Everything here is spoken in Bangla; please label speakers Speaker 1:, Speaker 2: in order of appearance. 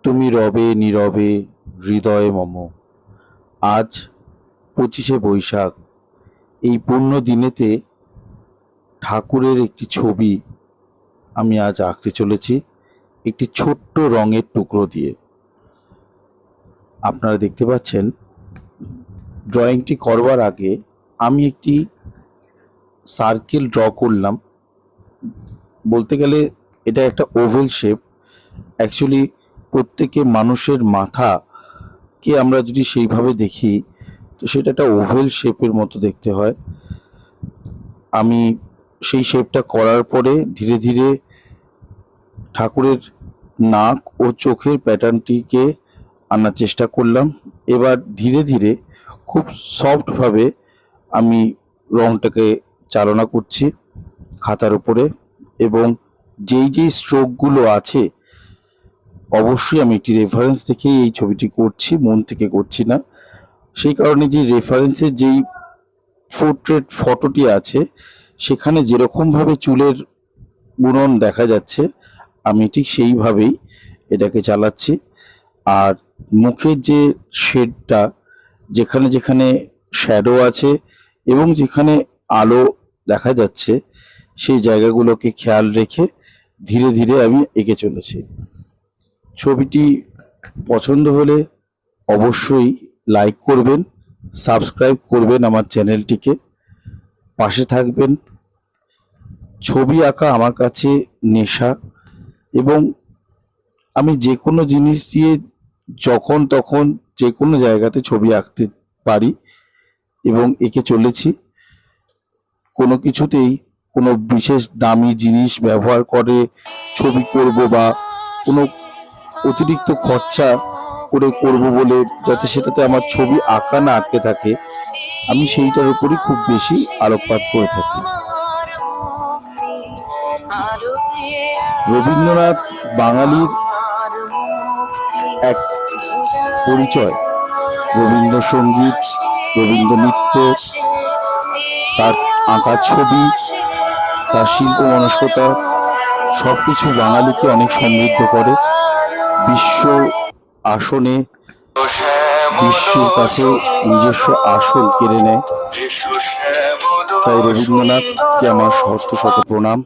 Speaker 1: তুমি রবে নীরবে হৃদয়ে মম। আজ 25শে বৈশাখ। এই পূর্ণ দিনেতে ঠাকুরের একটি ছবি আমি আজ আঁকতে চলেছি একটি ছোট্ট রঙের টুকরো দিয়ে। আপনারা দেখতে পাচ্ছেন ড্রয়িংটি করবার আগে আমি একটি সার্কেল ড্র করলাম। বলতে গেলে এটা একটা ওভেল শেপ। অ্যাকচুয়ালি প্রত্যেকে মানুষের মাথাকে আমরা যদি সেইভাবে দেখি তো সেটা একটা ওভেল শেপের মতো দেখতে হয়। আমি সেই শেপটা করার পরে ধীরে ধীরে ঠাকুরের নাক ও চোখের প্যাটার্নটিকে আনার চেষ্টা করলাম। এবার ধীরে ধীরে খুব সফটভাবে আমি রংটাকে চালনা করছি খাতার উপরে, এবং যেই যেই স্ট্রোকগুলো আছে অবশ্যই আমি একটি রেফারেন্স দেখেই এই ছবিটি করছি, মন থেকে করছি না। সেই কারণে যে রেফারেন্সের যেই পোর্ট্রেট ফটোটি আছে সেখানে যেরকমভাবে চুলের বুনন দেখা যাচ্ছে আমি ঠিক সেইভাবেই এটাকে চালাচ্ছি। আর মুখের যে শেডটা, যেখানে যেখানে শ্যাডো আছে এবং যেখানে আলো দেখা যাচ্ছে সেই জায়গাগুলোকে খেয়াল রেখে ধীরে ধীরে আমি এঁকে চলেছি। ছবিটি পছন্দ হলে অবশ্যই লাইক করবেন, সাবস্ক্রাইব করবেন আমার চ্যানেলটিকে, পাশে থাকবেন। ছবি আঁকা আমার কাছে নেশা, এবং আমি যে কোনো জিনিস দিয়ে যখন তখন যে কোনো জায়গাতে ছবি আঁকতে পারি এবং এঁকে চলেছি। কোনো কিছুতেই কোনো বিশেষ দামি জিনিস ব্যবহার করে ছবি করব বা কোনো অতিরিক্ত খরচা করে করব বলে যাতে সেটাতে আমার ছবি আঁকা না আটকে থাকে, আমি সেইটার উপরই খুব বেশি আলোকপাত করে থাকি। রবীন্দ্রনাথ বাঙালির এক পরিচয়। রবীন্দ্রসঙ্গীত, রবীন্দ্র নৃত্য, তার আঁকা ছবি, তার শিল্প মনস্কতা সবকিছু বাঙালিকে অনেক সমৃদ্ধ করে। বিশ্ব আসনে বিশ্বের কাছে নিজস্ব আসন কেড়ে নেয়। তাই রবীন্দ্রনাথকে আমার শত শত প্রণাম।